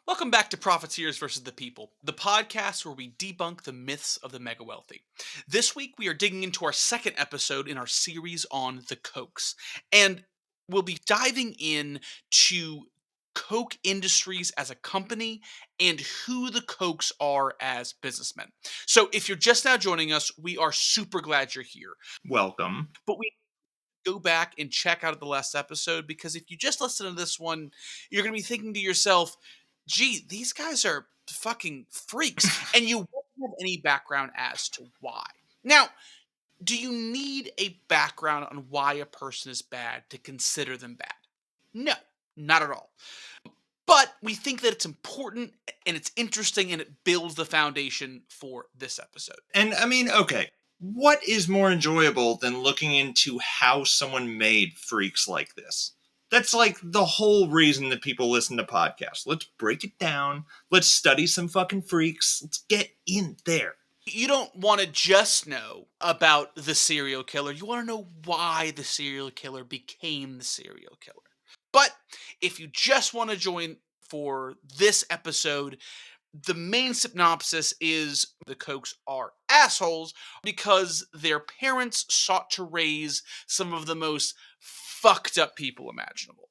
Welcome back to Profiteers versus the People, the podcast where we debunk the myths of the mega wealthy. This week, we are digging into our second episode in our series on the Kochs, and we'll be diving in to Koch Industries as a company and who the Kochs are as businessmen. So, if you're just now joining us, we are super glad you're here. Welcome. But we go back and check out the last episode because if you just listen to this one, you're going to be thinking to yourself, gee, these guys are fucking freaks. And you won't have any background as to why. Now, do you need a background on why a person is bad to consider them bad? No, not at all. But we think that it's important and it's interesting and it builds the foundation for this episode. And I mean, okay, what is more enjoyable than looking into how someone made freaks like this? That's like the whole reason that people listen to podcasts. Let's break it down. Let's study some fucking freaks. Let's get in there. You don't want to just know about the serial killer. You want to know why the serial killer became the serial killer. But if you just want to join for this episode, the main synopsis is the Kochs are assholes because their parents sought to raise some of the most fucked up people imaginable.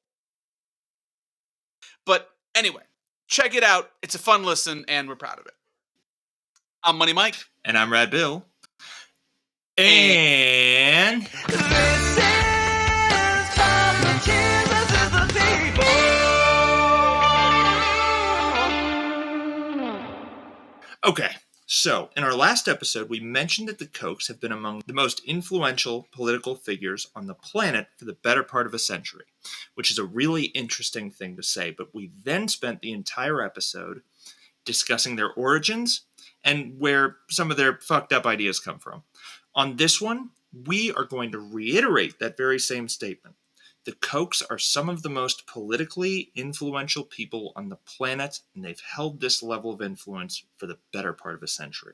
But anyway, check it out. It's a fun listen and we're proud of it. I'm Money Mike. And I'm Rad Bill. And This is Profiteers versus the People. okay, so in our last episode, we mentioned that the Kochs have been among the most influential political figures on the planet for the better part of a century, which is a really interesting thing to say. But we then spent the entire episode discussing their origins and where some of their fucked up ideas come from. On this one, we are going to reiterate that very same statement. The Kochs are some of the most politically influential people on the planet, and they've held this level of influence for the better part of a century.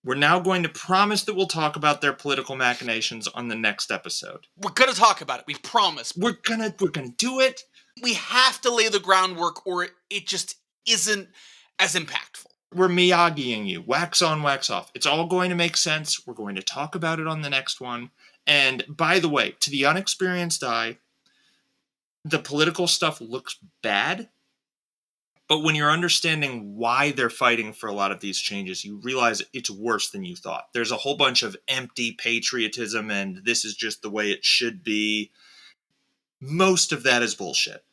We're now going to promise that we'll talk about their political machinations on the next episode. We're going to talk about it. We promise. We're gonna do it. We have to lay the groundwork or it just isn't as impactful. We're Miyagiing you. Wax on, wax off. It's all going to make sense. We're going to talk about it on the next one. And by the way, to the unexperienced eye, the political stuff looks bad. But when you're understanding why they're fighting for a lot of these changes, you realize it's worse than you thought. There's a whole bunch of empty patriotism and this is just the way it should be. Most of that is bullshit.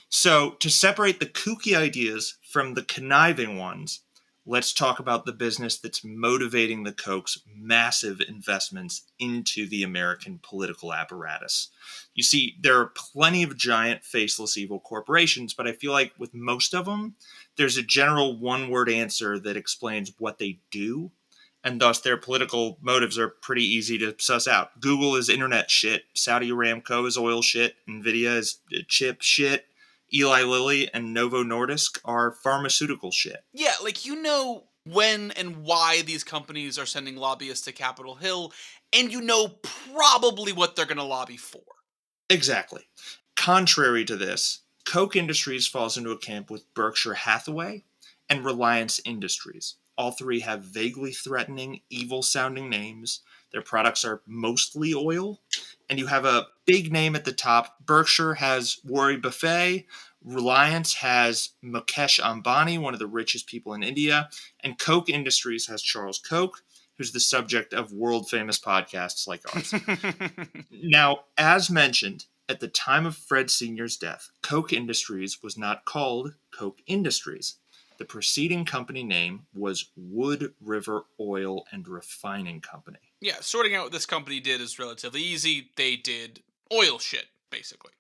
So to separate the kooky ideas from the conniving ones, let's talk about the business that's motivating the Kochs' massive investments into the American political apparatus. You see, there are plenty of giant, faceless, evil corporations, but I feel like with most of them, there's a general one-word answer that explains what they do, and thus their political motives are pretty easy to suss out. Google is internet shit, Saudi Aramco is oil shit, Nvidia is chip shit, Eli Lilly and Novo Nordisk are pharmaceutical shit. Yeah, like you know when and why these companies are sending lobbyists to Capitol Hill, and you know probably what they're going to lobby for. Exactly. Contrary to this, Koch Industries falls into a camp with Berkshire Hathaway and Reliance Industries. All three have vaguely threatening, evil-sounding names. Their products are mostly oil. And you have a big name at the top. Berkshire has Warren Buffett. Reliance has Mukesh Ambani, one of the richest people in India. And Koch Industries has Charles Koch, who's the subject of world-famous podcasts like ours. Now, as mentioned, at the time of Fred Sr.'s death, Koch Industries was not called Koch Industries. The preceding company name was Wood River Oil and Refining Company. Yeah, sorting out what this company did is relatively easy. They did oil shit, basically.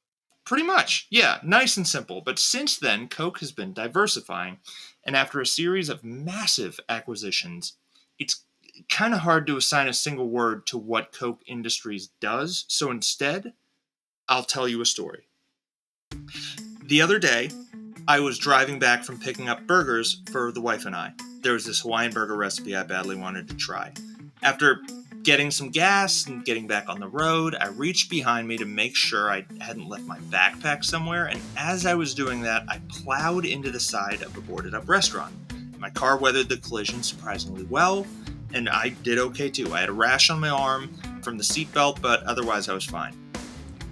Pretty much, yeah, nice and simple. But since then, Koch has been diversifying, and after a series of massive acquisitions, it's kind of hard to assign a single word to what Koch Industries does, so instead, I'll tell you a story. The other day, I was driving back from picking up burgers for the wife and I. There was this Hawaiian burger recipe I badly wanted to try. After getting some gas and getting back on the road, I reached behind me to make sure I hadn't left my backpack somewhere, and as I was doing that, I plowed into the side of a boarded-up restaurant. My car weathered the collision surprisingly well, and I did okay too. I had a rash on my arm from the seatbelt, but otherwise I was fine.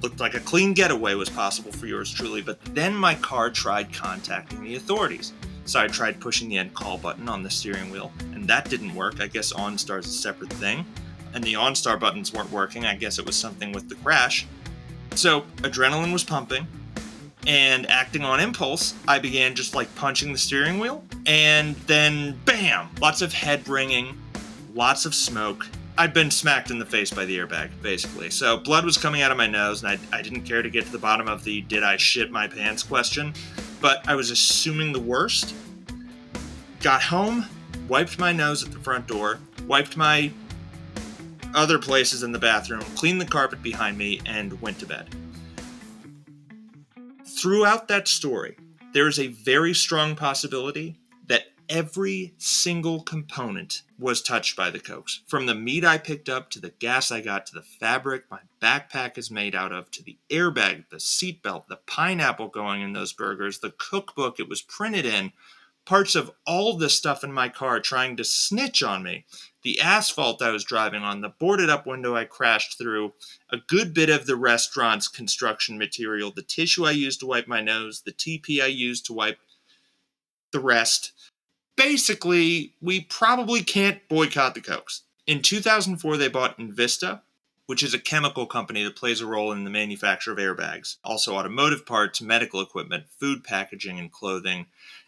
Looked like a clean getaway was possible for yours truly, but then my car tried contacting the authorities. So I tried pushing the end call button on the steering wheel, and that didn't work. I guess OnStar's a separate thing. And the OnStar buttons weren't working. I guess it was something with the crash. So adrenaline was pumping, and acting on impulse, I began just like punching the steering wheel, and then bam! Lots of head ringing, lots of smoke. I'd been smacked in the face by the airbag, basically. So blood was coming out of my nose, and I didn't care to get to the bottom of the did I shit my pants question, but I was assuming the worst. Got home, wiped my nose at the front door, wiped my other places in the bathroom, cleaned the carpet behind me, and went to bed. Throughout that story, there is a very strong possibility that every single component was touched by the Kochs. From the meat I picked up, to the gas I got, to the fabric my backpack is made out of, to the airbag, the seatbelt, the pineapple going in those burgers, the cookbook it was printed in, parts of all the stuff in my car trying to snitch on me, the asphalt I was driving on, the boarded up window I crashed through, a good bit of the restaurant's construction material, the tissue I used to wipe my nose, the TP I used to wipe the rest. Basically, we probably can't boycott the Kochs. In 2004, they bought Invista, which is a chemical company that plays a role in the manufacture of airbags, also automotive parts, medical equipment, food packaging, and clothing.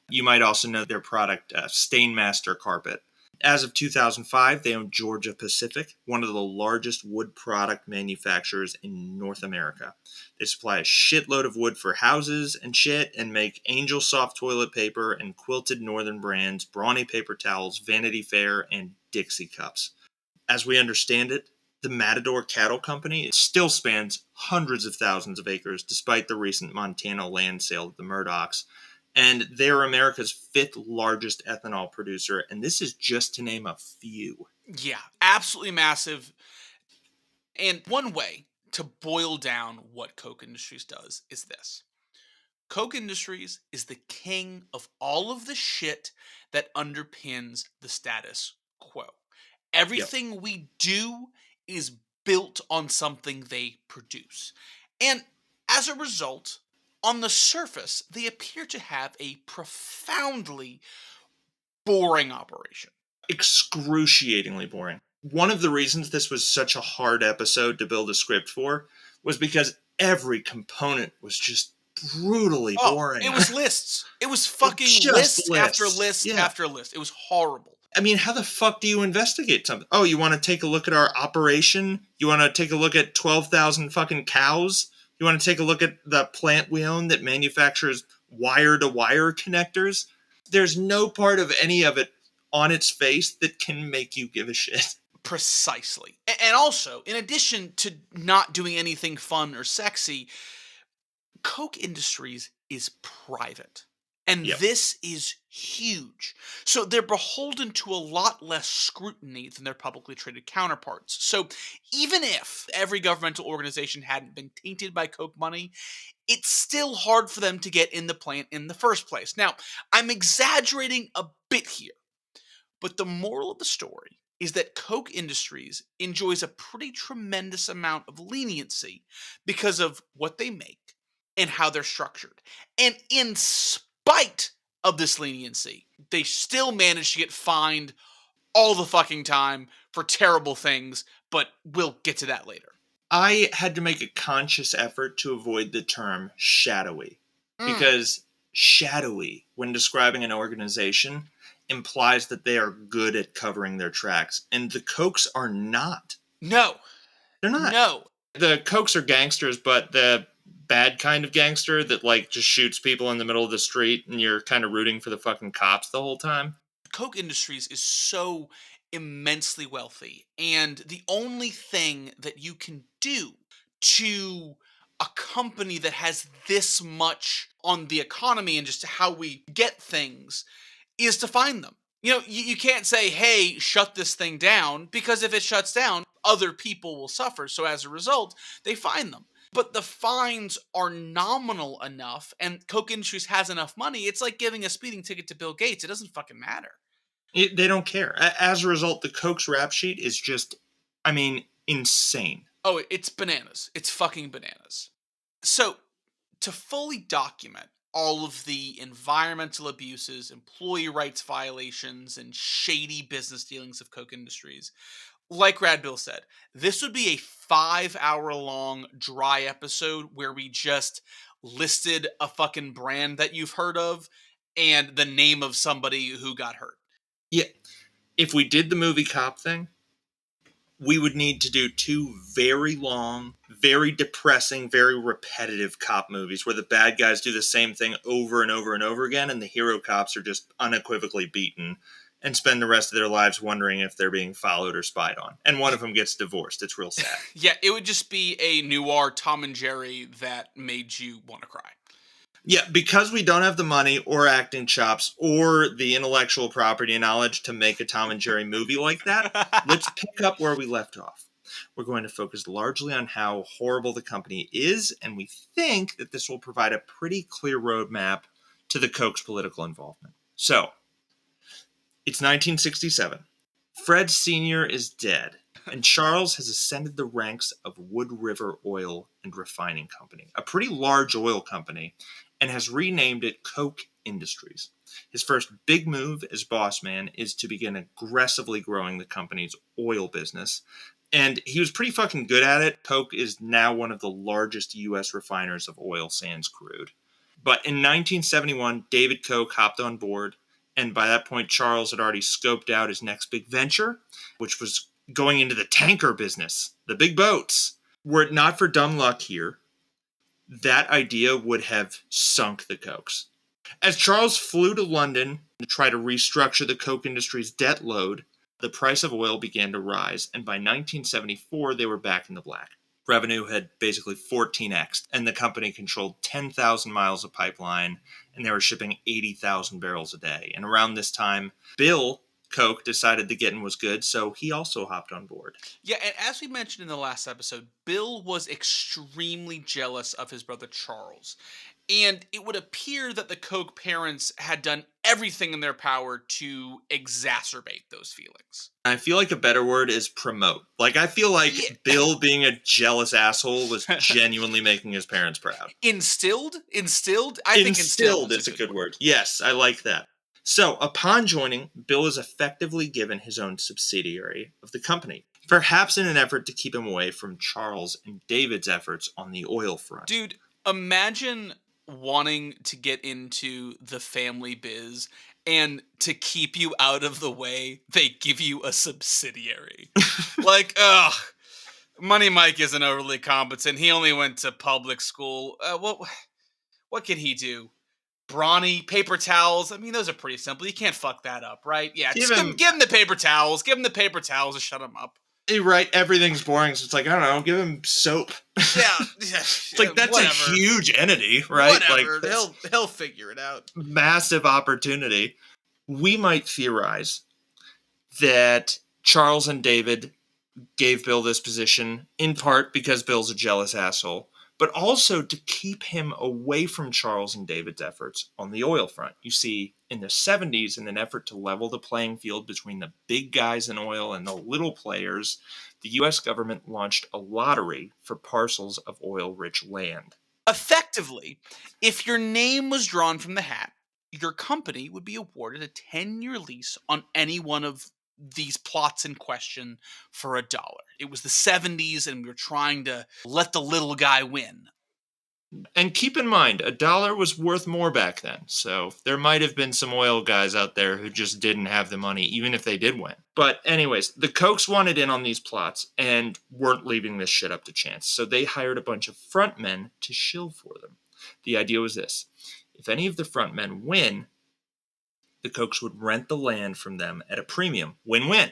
You might also know their product, Stainmaster Carpet. As of 2005, they own Georgia Pacific, one of the largest wood product manufacturers in North America. They supply a shitload of wood for houses and shit, and make Angel Soft toilet paper and quilted Northern brands, Brawny paper towels, Vanity Fair, and Dixie cups. As we understand it, the Matador Cattle Company still spans hundreds of thousands of acres, despite the recent Montana land sale of the Murdochs. And they're America's 5th largest ethanol producer, and this is just to name a few. Yeah, absolutely massive. And one way to boil down what Koch Industries does is this. Koch Industries is the king of all of the shit that underpins the status quo. Everything we do is built on something they produce. And as a result, on the surface, they appear to have a profoundly boring operation. Excruciatingly boring. One of the reasons this was such a hard episode to build a script for was because every component was just brutally boring. It was lists. It was fucking Just list after lists. list Yeah. after list. It was horrible. I mean, how the fuck do you investigate something? Oh, you want to take a look at our operation? You want to take a look at 12,000 fucking cows? You want to take a look at the plant we own that manufactures wire-to-wire connectors? There's no part of any of it on its face that can make you give a shit. Precisely. And also, in addition to not doing anything fun or sexy, Koch Industries is private. And this is huge. So they're beholden to a lot less scrutiny than their publicly traded counterparts. So even if every governmental organization hadn't been tainted by Koch money, it's still hard for them to get in the plant in the first place. Now, I'm exaggerating a bit here, but the moral of the story is that Koch Industries enjoys a pretty tremendous amount of leniency because of what they make and how they're structured. And in spite of this leniency, they still manage to get fined all the fucking time for terrible things, but we'll get to that later. I had to make a conscious effort to avoid the term shadowy, because shadowy, when describing an organization, implies that they are good at covering their tracks, and the Kochs are not. No. They're not. No. The Kochs are gangsters, but the bad kind of gangster that, like, just shoots people in the middle of the street and you're kind of rooting for the fucking cops the whole time. Koch Industries is so immensely wealthy, and the only thing that you can do to a company that has this much on the economy and just how we get things is to find them. You know, you can't say, hey, shut this thing down, because if it shuts down, other people will suffer. So as a result, they fine them. But the fines are nominal enough, and Koch Industries has enough money. It's like giving a speeding ticket to Bill Gates. It doesn't fucking matter. They don't care. As a result, the Koch's rap sheet is just, I mean, insane. Oh, it's bananas. It's fucking bananas. So, to fully document all of the environmental abuses, employee rights violations, and shady business dealings of Koch Industries, like Rad Bill said, this would be a 5-hour long dry episode where we just listed a fucking brand that you've heard of and the name of somebody who got hurt. Yeah, if we did the movie cop thing, we would need to do 2 very long, very depressing, very repetitive cop movies where the bad guys do the same thing over and over and over again, and the hero cops are just unequivocally beaten and spend the rest of their lives wondering if they're being followed or spied on. And one of them gets divorced. It's real sad. Yeah, it would just be a noir Tom and Jerry that made you want to cry. Yeah, because we don't have the money or acting chops or the intellectual property knowledge to make a Tom and Jerry movie like that, let's pick up where we left off. We're going to focus largely on how horrible the company is, and we think that this will provide a pretty clear roadmap to the Koch's political involvement. So, it's 1967. Fred Sr. is dead, and Charles has ascended the ranks of Wood River Oil and Refining Company, a pretty large oil company, and has renamed it Koch Industries. His first big move as boss man is to begin aggressively growing the company's oil business, and he was pretty fucking good at it. Koch is now one of the largest U.S. refiners of oil sands crude. But in 1971, David Koch hopped on board, and by that point, Charles had already scoped out his next big venture, which was going into the tanker business, the big boats. Were it not for dumb luck here, that idea would have sunk the Kochs. As Charles flew to London to try to restructure the Koch Industries' debt load, the price of oil began to rise, and by 1974, they were back in the black. Revenue had basically 14x'd, and the company controlled 10,000 miles of pipeline, and they were shipping 80,000 barrels a day. And around this time, Bill Koch decided the getting was good, so he also hopped on board. Yeah, and as we mentioned in the last episode, Bill was extremely jealous of his brother Charles. And it would appear that the Koch parents had done everything in their power to exacerbate those feelings. I feel like a better word is promote. Like, I feel like Yeah. Bill being a jealous asshole was genuinely making his parents proud. Instilled? I think instilled is a good word. Yes, I like that. So, upon joining, Bill is effectively given his own subsidiary of the company, perhaps in an effort to keep him away from Charles and David's efforts on the oil front. Dude, imagine wanting to get into the family biz, and to keep you out of the way, they give you a subsidiary. Like, ugh, Money Mike isn't overly competent. He only went to public school. What can he do? Brawny, paper towels. I mean, those are pretty simple. You can't fuck that up, right? Yeah, Give just him- give him the paper towels. Give him the paper towels to shut him up. You're right, everything's boring, so it's like, I don't know, give him soap. Yeah, It's like, that's whatever. a huge entity, right? Whatever. Like, that's He'll figure it out. massive opportunity. We might theorize that Charles and David gave Bill this position in part because Bill's a jealous asshole, but also to keep him away from Charles and David's efforts on the oil front. You see, in the 70s, in an effort to level the playing field between the big guys in oil and the little players, the U.S. government launched a lottery for parcels of oil-rich land. Effectively, if your name was drawn from the hat, your company would be awarded a 10-year lease on any one of these plots in question for $1. It was the 70s, and we were trying to let the little guy win. And keep in mind, $1 was worth more back then, so there might have been some oil guys out there who just didn't have the money, even if they did win. But anyways, the Kochs wanted in on these plots and weren't leaving this shit up to chance, so they hired a bunch of frontmen to shill for them. The idea was this: if any of the frontmen win, the Kochs would rent the land from them at a premium. Win-win.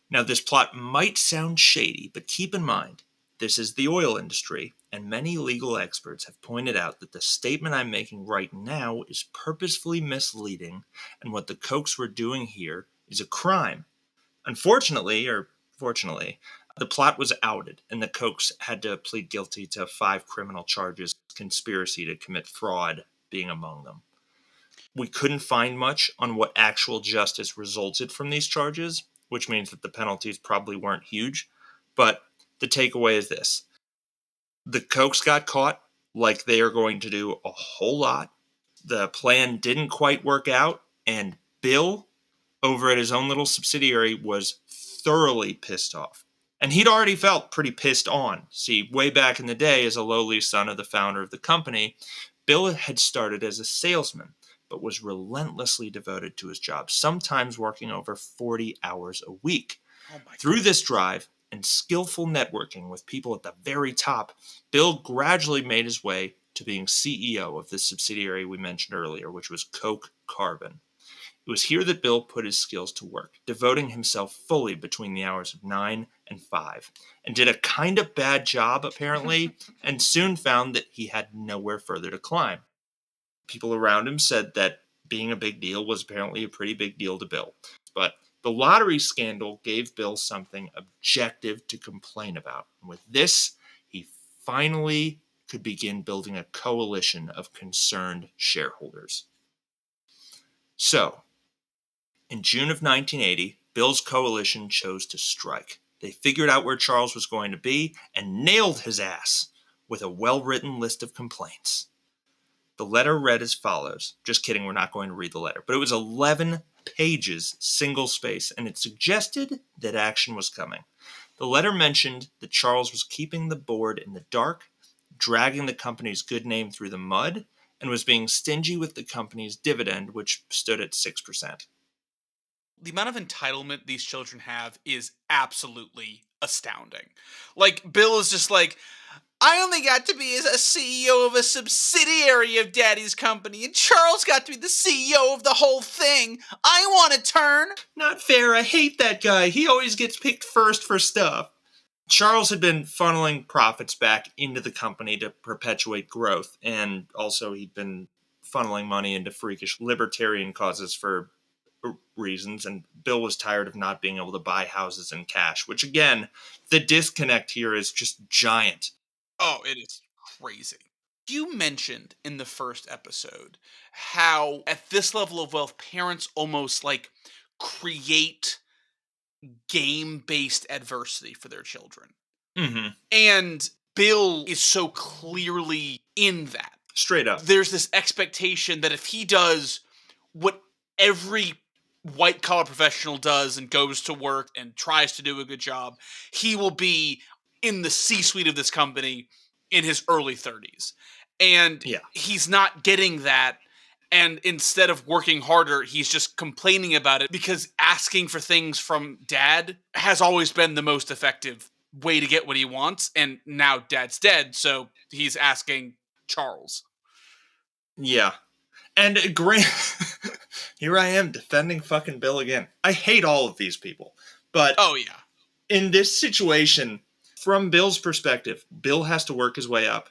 Now, this plot might sound shady, but keep in mind, this is the oil industry, and many legal experts have pointed out that the statement I'm making right now is purposefully misleading, and what the Kochs were doing here is a crime. Unfortunately, or fortunately, The plot was outed, and the Kochs had to plead guilty to 5 criminal charges, conspiracy to commit fraud being among them. We couldn't find much on what actual justice resulted from these charges, which means that the penalties probably weren't huge, but the takeaway is this. The Kochs got caught like they are going to do a whole lot. The plan didn't quite work out, and Bill, over at his own little subsidiary, was thoroughly pissed off. And he'd already felt pretty pissed on. See, way back in the day, as a lowly son of the founder of the company, Bill had started as a salesman, but was relentlessly devoted to his job, sometimes working over 40 hours a week. Oh my Through God. this drive and skillful networking with people at the very top, Bill gradually made his way to being CEO of the subsidiary we mentioned earlier, which was Koch Carbon. It was here that Bill put his skills to work, devoting himself fully between the hours of 9 and 5, and did a kind of bad job, apparently, and soon found that he had nowhere further to climb. People around him said that being a big deal was apparently a pretty big deal to Bill. But the lottery scandal gave Bill something objective to complain about. And with this, he finally could begin building a coalition of concerned shareholders. So, in June of 1980, Bill's coalition chose to strike. They figured out where Charles was going to be and nailed his ass with a well-written list of complaints. The letter read as follows. Just kidding, we're not going to read the letter. But it was 11 pages, single space, and it suggested that action was coming. The letter mentioned that Charles was keeping the board in the dark, dragging the company's good name through the mud, and was being stingy with the company's dividend, which stood at 6%. The amount of entitlement these children have is absolutely astounding. Like, Bill is just like, I only got to be a CEO of a subsidiary of Daddy's company, and Charles got to be the CEO of the whole thing. I want a turn. Not fair, I hate that guy. He always gets picked first for stuff. Charles had been funneling profits back into the company to perpetuate growth, and also he'd been funneling money into freakish libertarian causes for reasons, and Bill was tired of not being able to buy houses in cash, which again, the disconnect here is just giant. Oh, it is crazy. You mentioned in the first episode how at this level of wealth, parents almost like create game-based adversity for their children. Mm-hmm. And Bill is so clearly in that. Straight up. There's this expectation that if he does what every white-collar professional does and goes to work and tries to do a good job, he will be in the C-suite of this company in his early 30s. And he's not getting that. And instead of working harder, he's just complaining about it because asking for things from Dad has always been the most effective way to get what he wants. And now Dad's dead, so he's asking Charles. Yeah. And here I am defending fucking Bill again. I hate all of these people. But oh yeah, in this situation, from Bill's perspective, Bill has to work his way up.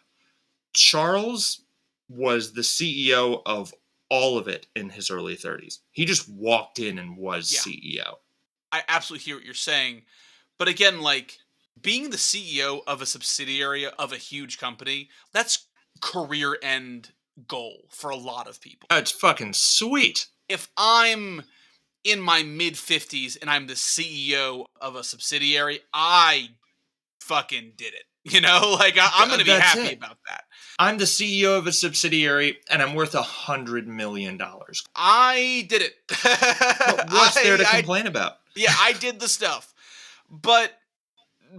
Charles was the CEO of all of it in his early 30s. He just walked in and was CEO. I absolutely hear what you're saying. But again, like, being the CEO of a subsidiary of a huge company, that's career end goal for a lot of people. That's fucking sweet. If I'm in my mid 50s and I'm the CEO of a subsidiary, I fucking did it. You know, like I'm going to be happy about that. I'm the CEO of a subsidiary and I'm worth $100 million. I did it. What's there to complain about? Yeah, I did the stuff. But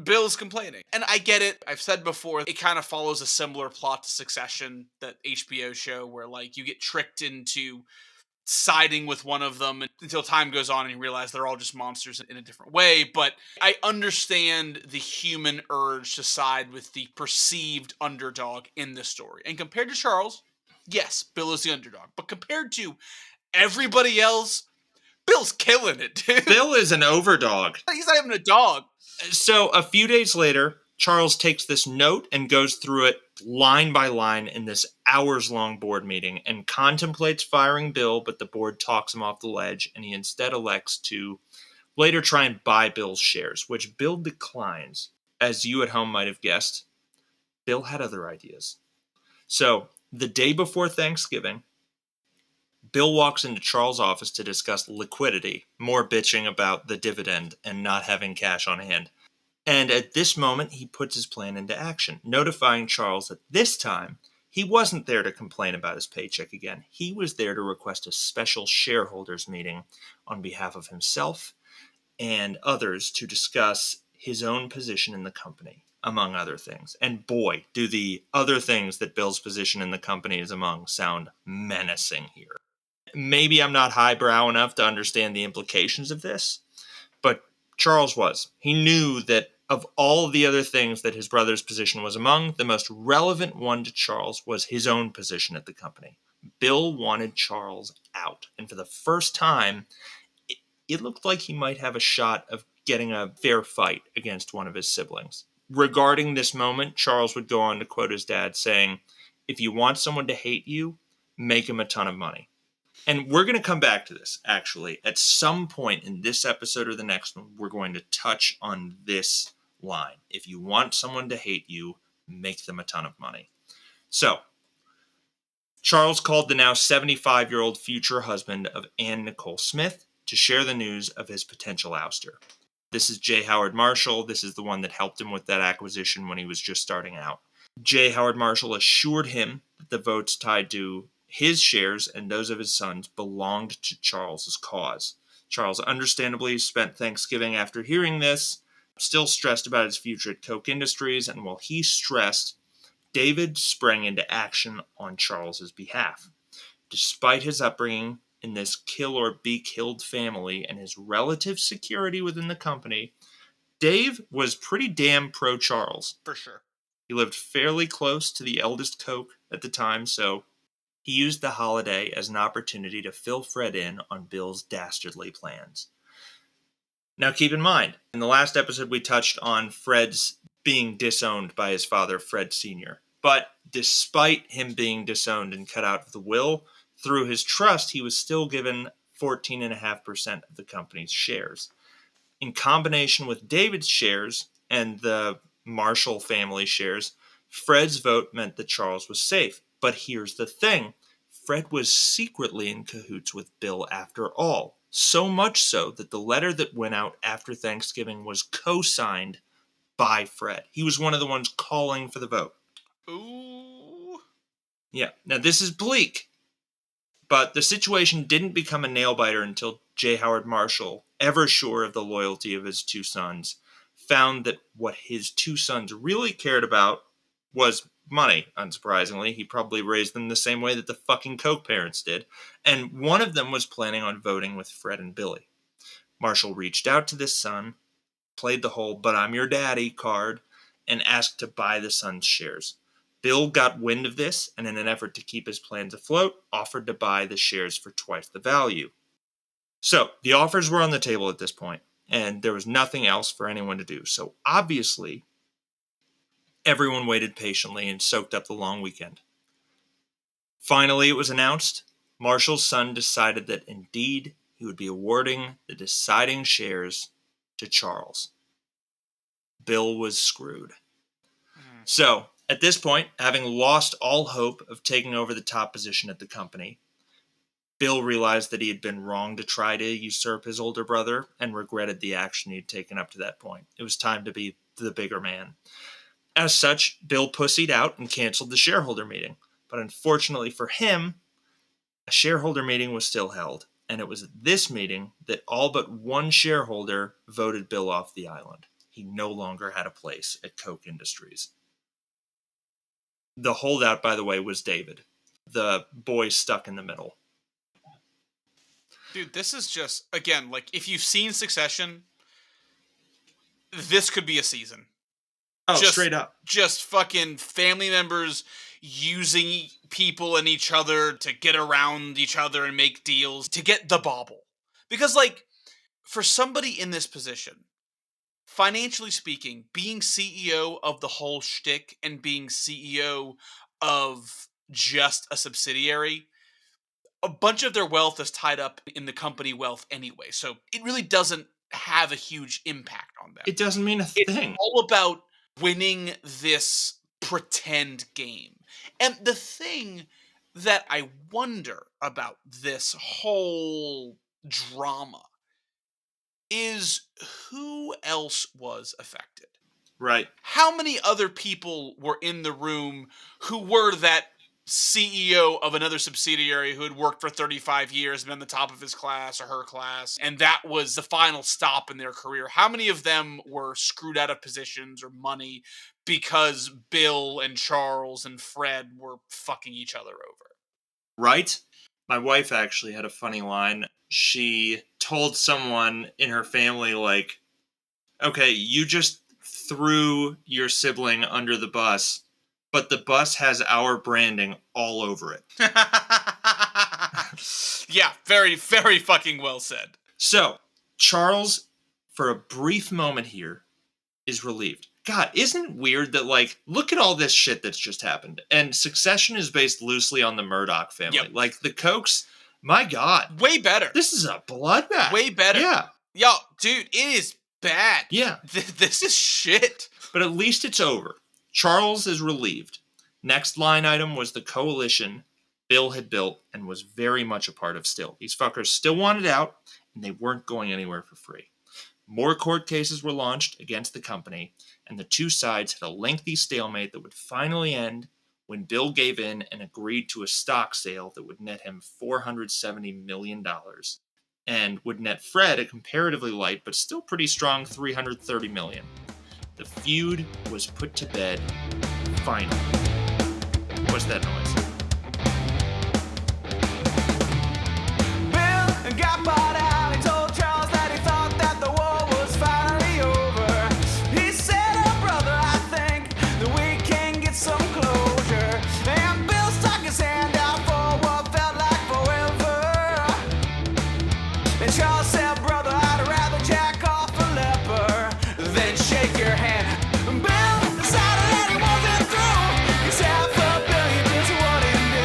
Bill's complaining. And I get it. I've said before, it kind of follows a similar plot to Succession, that HBO show where like you get tricked into siding with one of them until time goes on and you realize they're all just monsters in a different way. But I understand the human urge to side with the perceived underdog in this story. And compared to Charles, yes, Bill is the underdog. But compared to everybody else, Bill's killing it, dude. Bill is an overdog. He's not even a dog. So a few days later, Charles takes this note and goes through it line by line in this hours-long board meeting and contemplates firing Bill, but the board talks him off the ledge, and he instead elects to later try and buy Bill's shares, which Bill declines. As you at home might have guessed, Bill had other ideas. So, the day before Thanksgiving, Bill walks into Charles' office to discuss liquidity, more bitching about the dividend and not having cash on hand. And at this moment, he puts his plan into action, notifying Charles that this time he wasn't there to complain about his paycheck again. He was there to request a special shareholders meeting on behalf of himself and others to discuss his own position in the company, among other things. And boy, do the other things that Bill's position in the company is among sound menacing here. Maybe I'm not highbrow enough to understand the implications of this, but Charles was. He knew that of all of the other things that his brother's position was among, the most relevant one to Charles was his own position at the company. Bill wanted Charles out. And for the first time, it looked like he might have a shot of getting a fair fight against one of his siblings. Regarding this moment, Charles would go on to quote his dad saying, "If you want someone to hate you, make him a ton of money." And we're going to come back to this, actually. At some point in this episode or the next one, we're going to touch on this line. If you want someone to hate you, make them a ton of money. So, Charles called the now 75-year-old future husband of Ann Nicole Smith to share the news of his potential ouster. This is J. Howard Marshall. This is the one that helped him with that acquisition when he was just starting out. J. Howard Marshall assured him that the votes tied to his shares and those of his sons belonged to Charles's cause. Charles understandably spent Thanksgiving after hearing this, still stressed about his future at Koch Industries, and while he stressed, David sprang into action on Charles's behalf. Despite his upbringing in this kill or be killed family and his relative security within the company, Dave was pretty damn pro-Charles. For sure. He lived fairly close to the eldest Koch at the time, so he used the holiday as an opportunity to fill Fred in on Bill's dastardly plans. Now keep in mind, in the last episode we touched on Fred's being disowned by his father, Fred Sr. But despite him being disowned and cut out of the will, through his trust, he was still given 14.5% of the company's shares. In combination with David's shares and the Marshall family shares, Fred's vote meant that Charles was safe. But here's the thing. Fred was secretly in cahoots with Bill after all. So much so that the letter that went out after Thanksgiving was co-signed by Fred. He was one of the ones calling for the vote. Ooh. Yeah. Now this is bleak. But the situation didn't become a nail-biter until J. Howard Marshall, ever sure of the loyalty of his two sons, found that what his two sons really cared about was money, unsurprisingly. He probably raised them the same way that the fucking Koch parents did. And one of them was planning on voting with Fred and Billy. Marshall reached out to this son, played the whole "but I'm your daddy" card, and asked to buy the son's shares. Bill got wind of this, and in an effort to keep his plans afloat, offered to buy the shares for twice the value. So, the offers were on the table at this point, and there was nothing else for anyone to do. So, obviously, everyone waited patiently and soaked up the long weekend. Finally, it was announced. Marshall's son decided that indeed he would be awarding the deciding shares to Charles. Bill was screwed. So, at this point, having lost all hope of taking over the top position at the company, Bill realized that he had been wrong to try to usurp his older brother and regretted the action he'd taken up to that point. It was time to be the bigger man. As such, Bill pussied out and canceled the shareholder meeting. But unfortunately for him, a shareholder meeting was still held. And it was at this meeting that all but one shareholder voted Bill off the island. He no longer had a place at Koch Industries. The holdout, by the way, was David, the boy stuck in the middle. Dude, this is just, again, like, if you've seen Succession, this could be a season. Oh, straight up. Just fucking family members using people and each other to get around each other and make deals to get the bauble. Because, like, for somebody in this position, financially speaking, being CEO of the whole shtick and being CEO of just a subsidiary, a bunch of their wealth is tied up in the company wealth anyway. So it really doesn't have a huge impact on them. It doesn't mean a It's thing. all about winning this pretend game. And the thing that I wonder about this whole drama is who else was affected? Right. How many other people were in the room who were that CEO of another subsidiary who had worked for 35 years, been the top of his class or her class, and that was the final stop in their career? How many of them were screwed out of positions or money because Bill and Charles and Fred were fucking each other over? Right? My wife actually had a funny line. She told someone in her family, like, okay, you just threw your sibling under the bus, but the bus has our branding all over it. Yeah, very, very fucking well said. So, Charles, for a brief moment here, is relieved. God, isn't it weird that, like, look at all this shit that's just happened? And Succession is based loosely on the Murdoch family. Yep. Like, the Kochs, my God. Way better. This is a bloodbath. Way better. Yeah. Yo, dude, it is bad. Yeah. This is shit. But at least it's over. Charles is relieved. Next line item was the coalition Bill had built and was very much a part of still. These fuckers still wanted out, and they weren't going anywhere for free. More court cases were launched against the company, and the two sides had a lengthy stalemate that would finally end when Bill gave in and agreed to a stock sale that would net him $470 million and would net Fred a comparatively light but still pretty strong $330 million. The feud was put to bed finally. What's that noise? Bill got bought out. He told Charles that he thought that the war was finally over. He said, "Oh, brother, I think that we can get some closure." And Bill stuck his hand out for what felt like forever. And Charles said, "Brother, I'd rather jack off a leper than shake your hand." Bill decided that he wasn't through. He said, "$500 million just wouldn't do."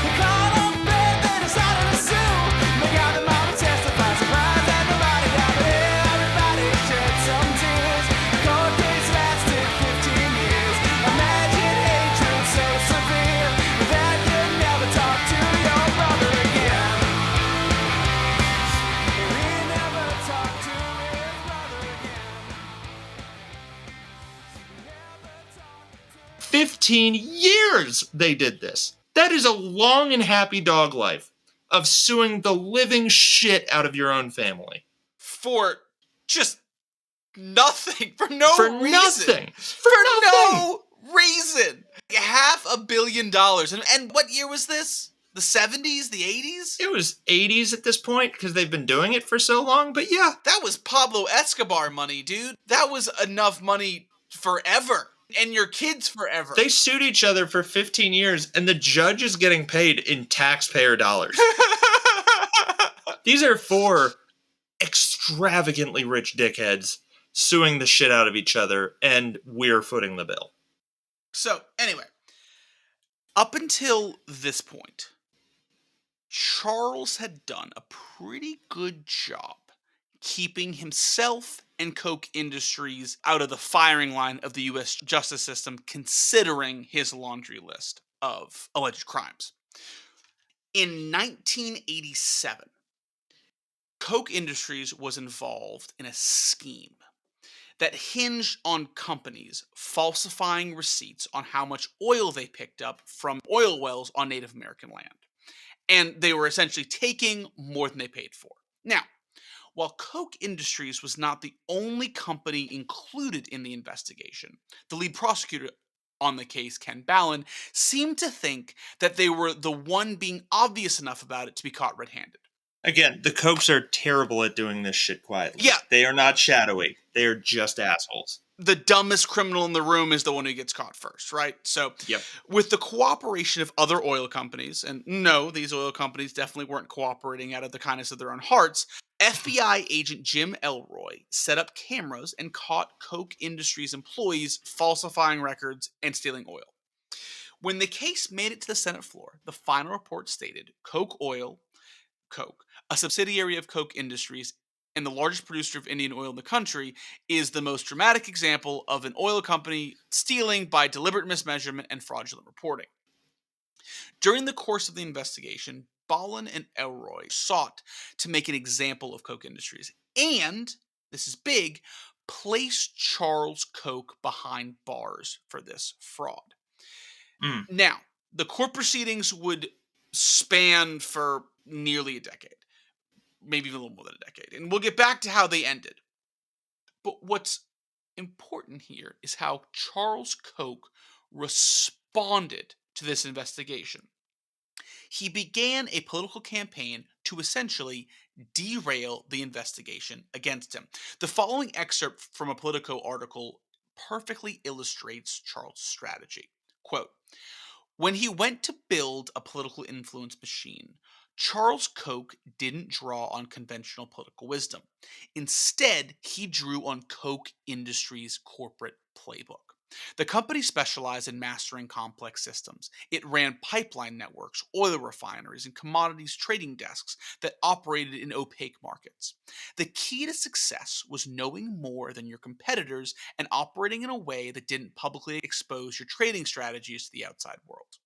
He called up Bill, then decided to sue. They got them all to testify. Surprised that nobody got it. Everybody shed some tears. The court case lasted 15 years. Imagine hatred so severe that you'd never talk to your brother again. He never talked to his brother again. 15 years they did this. That is a long and happy dog life of suing the living shit out of your own family. For just nothing. For no For reason. nothing. For nothing. no reason. $500 million. And what year was this? The 70s? The 80s? It was 80s at this point because they've been doing it for so long, but yeah. That was Pablo Escobar money, dude. That was enough money forever. And your kids forever. They sued each other for 15 years and the judge is getting paid in taxpayer dollars. These are four extravagantly rich dickheads suing the shit out of each other, and we're footing the bill. So, anyway, up until this point, Charles had done a pretty good job keeping himself and Koch Industries out of the firing line of the U.S. justice system, considering his laundry list of alleged crimes. In 1987, Koch Industries was involved in a scheme that hinged on companies falsifying receipts on how much oil they picked up from oil wells on Native American land. And they were essentially taking more than they paid for. Now, while Koch Industries was not the only company included in the investigation, the lead prosecutor on the case, Ken Ballin, seemed to think that they were the one being obvious enough about it to be caught red-handed. Again, the Kochs are terrible at doing this shit quietly. Yeah. They are not shadowy. They are just assholes. The dumbest criminal in the room is the one who gets caught first, right? So, Yep. with the cooperation of other oil companies, and no, these oil companies definitely weren't cooperating out of the kindness of their own hearts, FBI agent Jim Elroy set up cameras and caught Koch Industries employees falsifying records and stealing oil. When the case made it to the Senate floor, the final report stated Koch, a subsidiary of Koch Industries, and the largest producer of Indian oil in the country, is the most dramatic example of an oil company stealing by deliberate mismeasurement and fraudulent reporting. During the course of the investigation, Ballin and Elroy sought to make an example of Koch Industries and, this is big, place Charles Koch behind bars for this fraud. Mm. Now, the court proceedings would span for nearly a decade, maybe even a little more than a decade, and we'll get back to how they ended. But what's important here is how Charles Koch responded to this investigation. He began a political campaign to essentially derail the investigation against him. The following excerpt from a Politico article perfectly illustrates Charles' strategy. Quote, "When he went to build a political influence machine, Charles Koch didn't draw on conventional political wisdom. Instead, he drew on Koch Industries' corporate playbook. The company specialized in mastering complex systems. It ran pipeline networks, oil refineries, and commodities trading desks that operated in opaque markets. The key to success was knowing more than your competitors and operating in a way that didn't publicly expose your trading strategies to the outside world."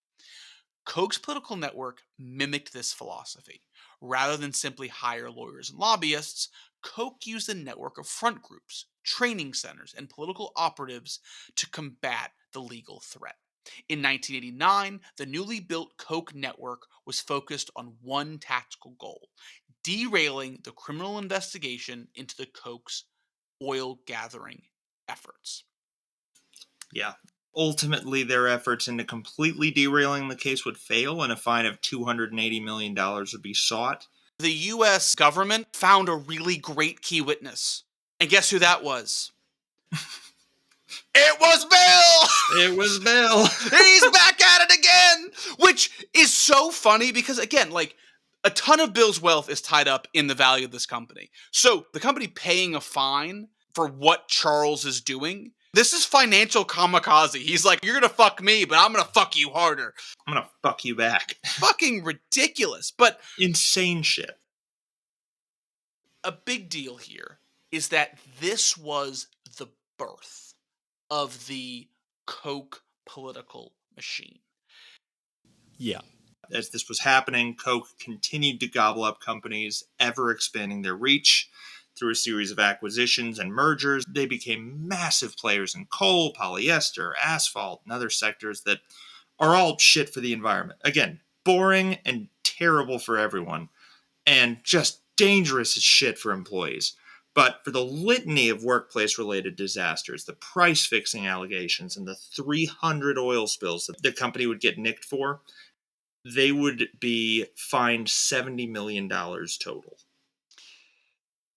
Koch's political network mimicked this philosophy. Rather than simply hire lawyers and lobbyists, Koch used a network of front groups, training centers, and political operatives to combat the legal threat. In 1989, the newly built Koch network was focused on one tactical goal: derailing the criminal investigation into the Koch's oil gathering efforts. Yeah. Ultimately, their efforts into completely derailing the case would fail, and a fine of $280 million would be sought. The US government found a really great key witness. And guess who that was? It was Bill! It was Bill. He's back at it again! Which is so funny because, again, like, a ton of Bill's wealth is tied up in the value of this company. So the company paying a fine for what Charles is doing, this is financial kamikaze. He's like, you're going to fuck me, but I'm going to fuck you harder. I'm going to fuck you back. Fucking ridiculous. But Insane shit. a big deal here is that this was the birth of the Koch political machine. Yeah. As this was happening, Koch continued to gobble up companies, ever expanding their reach. Through a series of acquisitions and mergers, they became massive players in coal, polyester, asphalt, and other sectors that are all shit for the environment. Again, boring and terrible for everyone, and just dangerous as shit for employees. But for the litany of workplace-related disasters, the price-fixing allegations, and the 300 oil spills that the company would get nicked for, they would be fined $70 million total.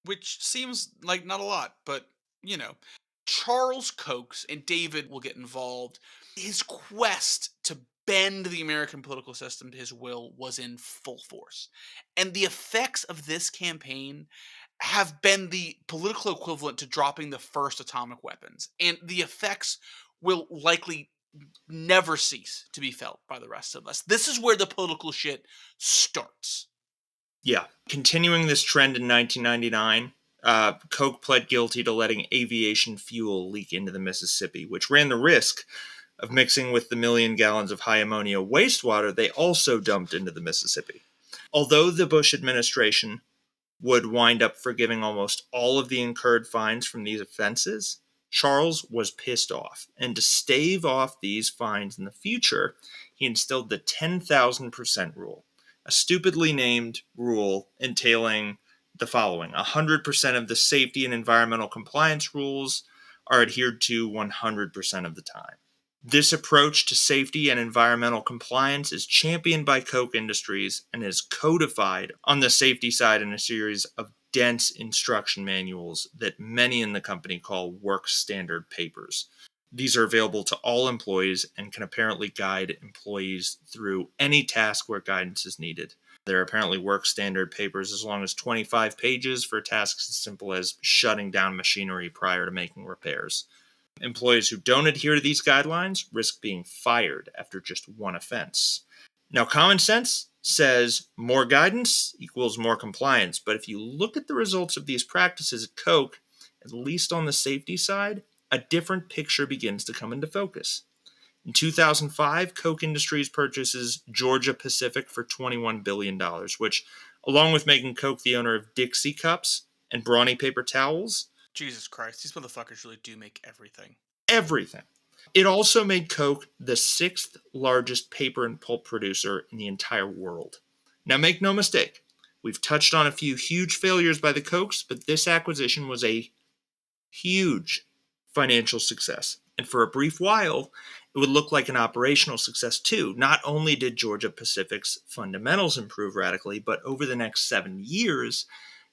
Which seems like not a lot, but, you know. Charles Koch, and David will get involved, his quest to bend the American political system to his will was in full force. And the effects of this campaign have been the political equivalent to dropping the first atomic weapons. And the effects will likely never cease to be felt by the rest of us. This is where the political shit starts. Yeah. Continuing this trend in 1999, Koch pled guilty to letting aviation fuel leak into the Mississippi, which ran the risk of mixing with the 1 million gallons of high ammonia wastewater they also dumped into the Mississippi. Although the Bush administration would wind up forgiving almost all of the incurred fines from these offenses, Charles was pissed off, and to stave off these fines in the future, he instilled the 10,000% rule, a stupidly named rule entailing the following: 100% of the safety and environmental compliance rules are adhered to 100% of the time. This approach to safety and environmental compliance is championed by Koch Industries and is codified on the safety side in a series of dense instruction manuals that many in the company call work standard papers. These are available to all employees and can apparently guide employees through any task where guidance is needed. They're apparently work standard papers as long as 25 pages for tasks as simple as shutting down machinery prior to making repairs. Employees who don't adhere to these guidelines risk being fired after just one offense. Now, common sense says more guidance equals more compliance. But if you look at the results of these practices at Koch, at least on the safety side, a different picture begins to come into focus. In 2005, Koch Industries purchases Georgia Pacific for $21 billion, which, along with making Koch the owner of Dixie Cups and Brawny Paper Towels, Jesus Christ, these motherfuckers really do make everything. everything. It also made Koch the 6th largest paper and pulp producer in the entire world. Now, make no mistake, we've touched on a few huge failures by the Kochs, but this acquisition was a huge financial success. And for a brief while, it would look like an operational success too. Not only did Georgia Pacific's fundamentals improve radically, but over the next 7 years,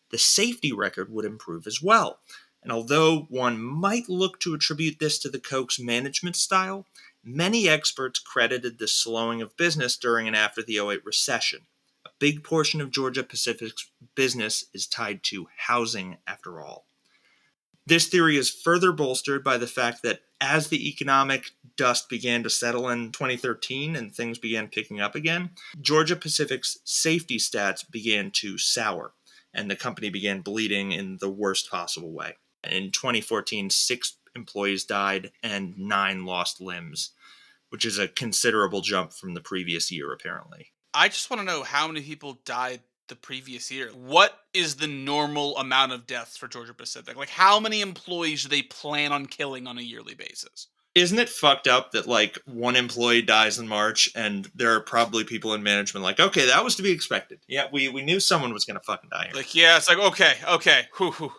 the safety record would improve as well. And although one might look to attribute this to the Koch's management style, many experts credited the slowing of business during and after the '08 recession. A big portion of Georgia Pacific's business is tied to housing, after all. This theory is further bolstered by the fact that as the economic dust began to settle in 2013 and things began picking up again, Georgia Pacific's safety stats began to sour, and the company began bleeding in the worst possible way. In 2014, 6 employees died and 9 lost limbs, which is a considerable jump from the previous year, apparently. I just want to know how many people died the previous year. What is the normal amount of deaths for Georgia Pacific? Like, how many employees do they plan on killing on a yearly basis? Isn't it fucked up that, like, one employee dies in March and there are probably people in management like, okay, that was to be expected. Yeah, we knew someone was going to fucking die here. Like, yeah, it's like, okay. Whew.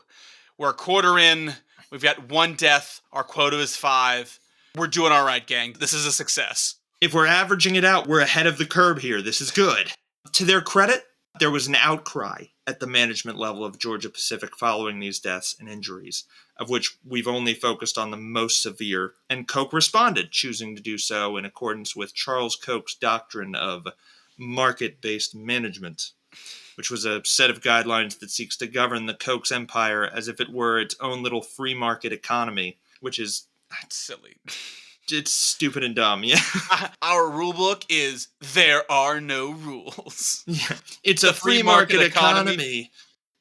We're a quarter in. We've got 1 death. Our quota is 5. We're doing all right, gang. This is a success. If we're averaging it out, we're ahead of the curve here. This is good. To their credit, there was an outcry at the management level of Georgia Pacific following these deaths and injuries, of which we've only focused on the most severe, and Koch responded, choosing to do so in accordance with Charles Koch's doctrine of market-based management, which was a set of guidelines that seeks to govern the Koch Empire as if it were its own little free market economy, which is... That's silly. It's stupid and dumb, yeah. Our rule book is there are no rules. Yeah. It's a free market economy.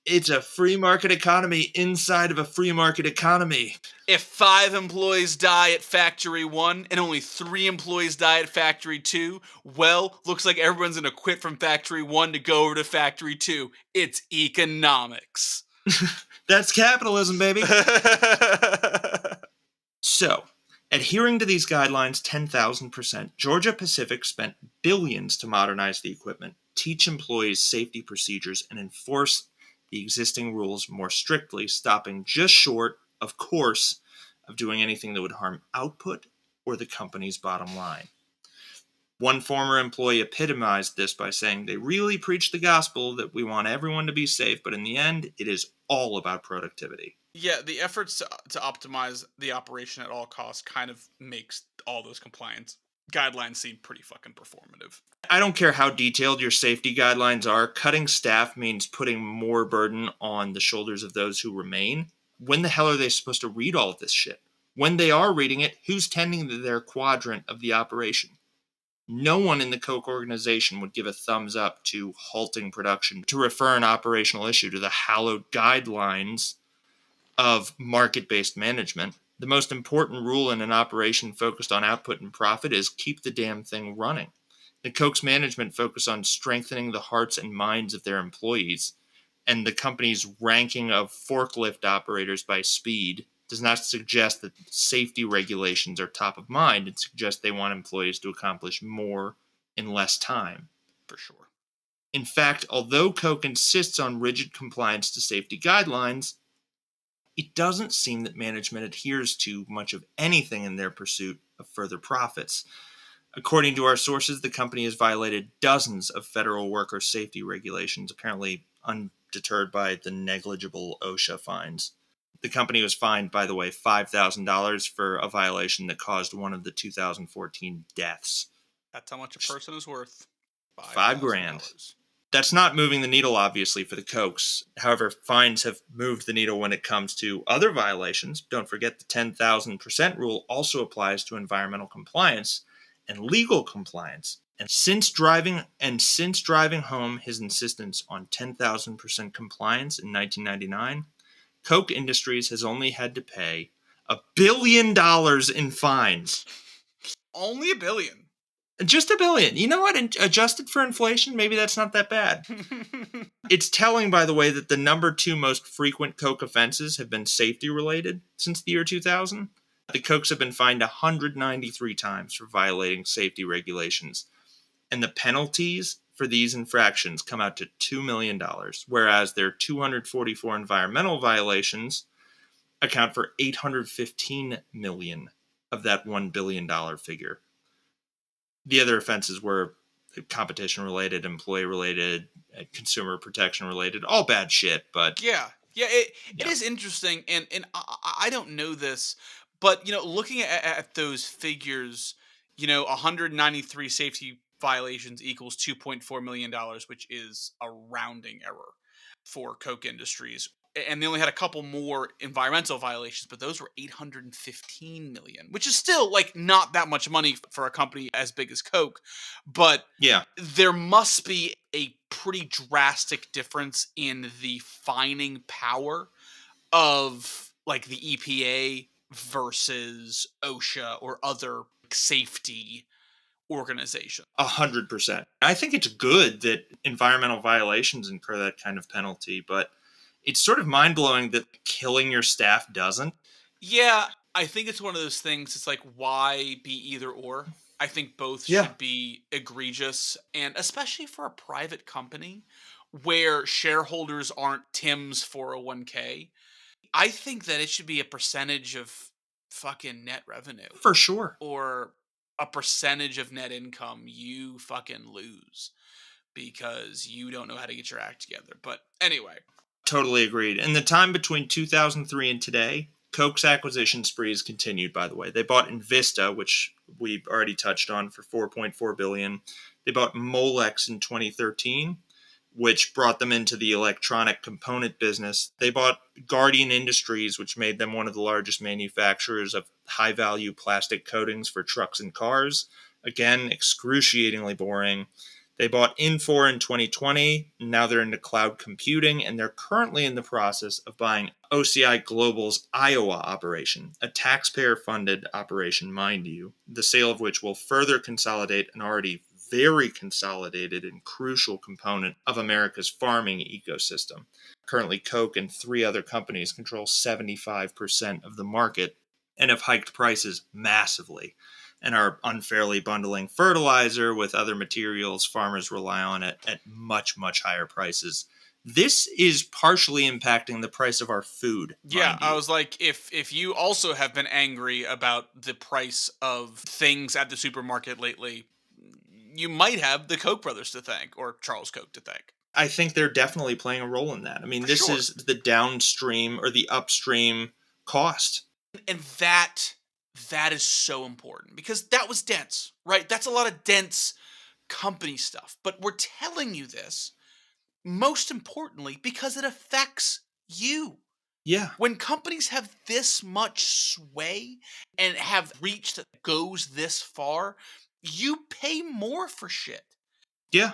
It's a free market economy inside of a free market economy. If 5 employees die at Factory 1 and only 3 employees die at Factory 2, well, looks like everyone's going to quit from Factory 1 to go over to Factory 2. It's economics. That's capitalism, baby. So, adhering to these guidelines 10,000%, Georgia Pacific spent billions to modernize the equipment, teach employees safety procedures, and enforce the existing rules more strictly, stopping just short, of course, of doing anything that would harm output or the company's bottom line. One former employee epitomized this by saying they really preach the gospel that we want everyone to be safe, but in the end, it is all about productivity. Yeah, the efforts to optimize the operation at all costs kind of makes all those compliance guidelines seem pretty fucking performative. I don't care how detailed your safety guidelines are, cutting staff means putting more burden on the shoulders of those who remain. When the hell are they supposed to read all of this shit? When they are reading it, who's tending to their quadrant of the operation? No one in the Koch organization would give a thumbs up to halting production, to refer an operational issue to the hallowed guidelines of market-based management. The most important rule in an operation focused on output and profit is keep the damn thing running. The Koch's management focus on strengthening the hearts and minds of their employees, and the company's ranking of forklift operators by speed does not suggest that safety regulations are top of mind. It suggests they want employees to accomplish more in less time. For sure. In fact, although Koch insists on rigid compliance to safety guidelines, it doesn't seem that management adheres to much of anything in their pursuit of further profits. According to our sources, the company has violated dozens of federal worker safety regulations, apparently undeterred by the negligible OSHA fines. The company was fined, by the way, $5,000 for a violation that caused one of the 2014 deaths. That's how much a person is worth. $5,000. That's not moving the needle, obviously, for the Kochs. However, fines have moved the needle when it comes to other violations. Don't forget the 10,000% rule also applies to environmental compliance, and legal compliance. And since driving home his insistence on 10,000% compliance in 1999, Koch Industries has only had to pay $1 billion in fines. Only $1 billion. Just $1 billion. You know what? Adjusted for inflation, maybe that's not that bad. It's telling, by the way, that the number 2 most frequent Koch offenses have been safety-related since the year 2000. The Kochs have been fined 193 times for violating safety regulations. And the penalties for these infractions come out to $2 million, whereas their 244 environmental violations account for $815 million of that $1 billion figure. The other offenses were competition-related, employee-related, consumer protection-related, all bad shit, but... It is interesting, and I don't know this, but, looking at those figures, 193 safety violations equals $2.4 million, which is a rounding error for Koch Industries. And they only had a couple more environmental violations, but those were $815 million, which is still not that much money for a company as big as Koch. But yeah, there must be a pretty drastic difference in the fining power of the EPA versus OSHA or other safety organization. 100%. I think it's good that environmental violations incur that kind of penalty, but it's sort of mind-blowing that killing your staff doesn't. Yeah, I think it's one of those things. It's why be either or? I think both should be egregious, and especially for a private company where shareholders aren't Tim's 401k. I think that it should be a percentage of fucking net revenue. For sure. Or a percentage of net income you fucking lose because you don't know how to get your act together. But anyway. Totally agreed. In the time between 2003 and today, Koch's acquisition sprees continued, by the way. They bought Invista, which we've already touched on, for $4.4 billion. They bought Molex in 2013, which brought them into the electronic component business. They bought Guardian Industries, which made them one of the largest manufacturers of high-value plastic coatings for trucks and cars. Again, excruciatingly boring. They bought Infor in 2020. Now they're into cloud computing, and they're currently in the process of buying OCI Global's Iowa operation, a taxpayer-funded operation, mind you, the sale of which will further consolidate an already very consolidated and crucial component of America's farming ecosystem. Currently, Koch and 3 other companies control 75% of the market and have hiked prices massively, and are unfairly bundling fertilizer with other materials farmers rely on at much, much higher prices. This is partially impacting the price of our food. Yeah, I was like, if you also have been angry about the price of things at the supermarket lately, you might have the Koch brothers to thank, or Charles Koch to thank. I think they're definitely playing a role in that. I mean, this is the downstream or the upstream cost. And that is so important because that was dense, right? That's a lot of dense company stuff. But we're telling you this, most importantly, because it affects you. Yeah. When companies have this much sway and have reach that goes this far, you pay more for shit. Yeah.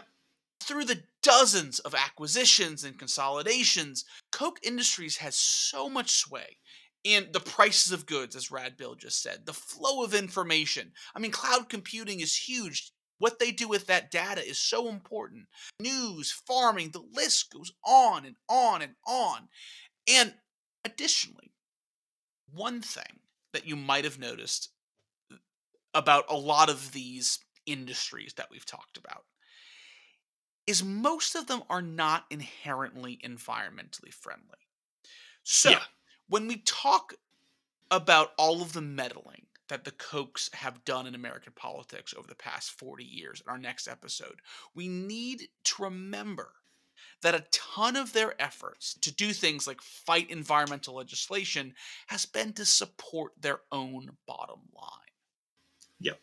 Through the dozens of acquisitions and consolidations, Koch Industries has so much sway in the prices of goods, as Rad Bill just said, the flow of information. I mean, cloud computing is huge. What they do with that data is so important. News, farming, the list goes on and on and on. And additionally, one thing that you might have noticed about a lot of these industries that we've talked about is most of them are not inherently environmentally friendly. So, when we talk about all of the meddling that the Kochs have done in American politics over the past 40 years in our next episode, we need to remember that a ton of their efforts to do things like fight environmental legislation has been to support their own bottom line. Yep.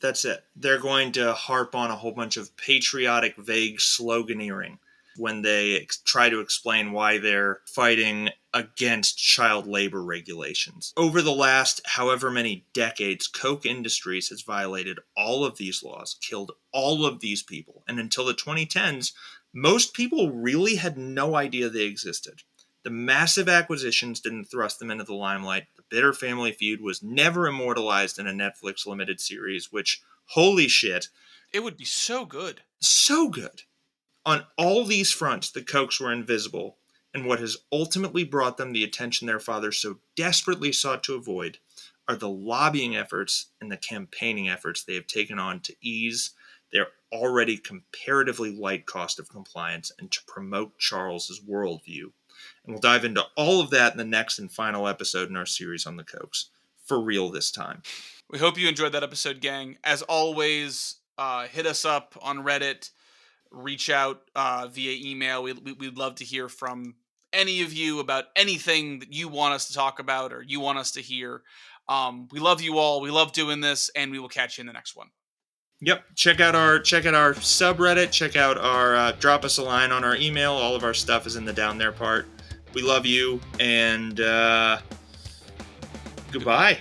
That's it. They're going to harp on a whole bunch of patriotic, vague sloganeering. when they try to explain why they're fighting against child labor regulations. Over the last however many decades, Koch Industries has violated all of these laws, killed all of these people, and until the 2010s, most people really had no idea they existed. The massive acquisitions didn't thrust them into the limelight. The bitter family feud was never immortalized in a Netflix limited series, which, holy shit, It would be so good. so good. On all these fronts, the Kochs were invisible, and what has ultimately brought them the attention their father so desperately sought to avoid are the lobbying efforts and the campaigning efforts they have taken on to ease their already comparatively light cost of compliance and to promote Charles's worldview. And we'll dive into all of that in the next and final episode in our series on the Kochs. For real this time. We hope you enjoyed that episode, gang. As always, hit us up on Reddit. Reach out via email. We'd love to hear from any of you about anything that you want us to talk about or you want us to hear. We love you all. We love doing this, and we will catch you in the next one. Yep. Check out our subreddit. Check out our drop us a line on our email. All of our stuff is in the down there part. We love you, and goodbye.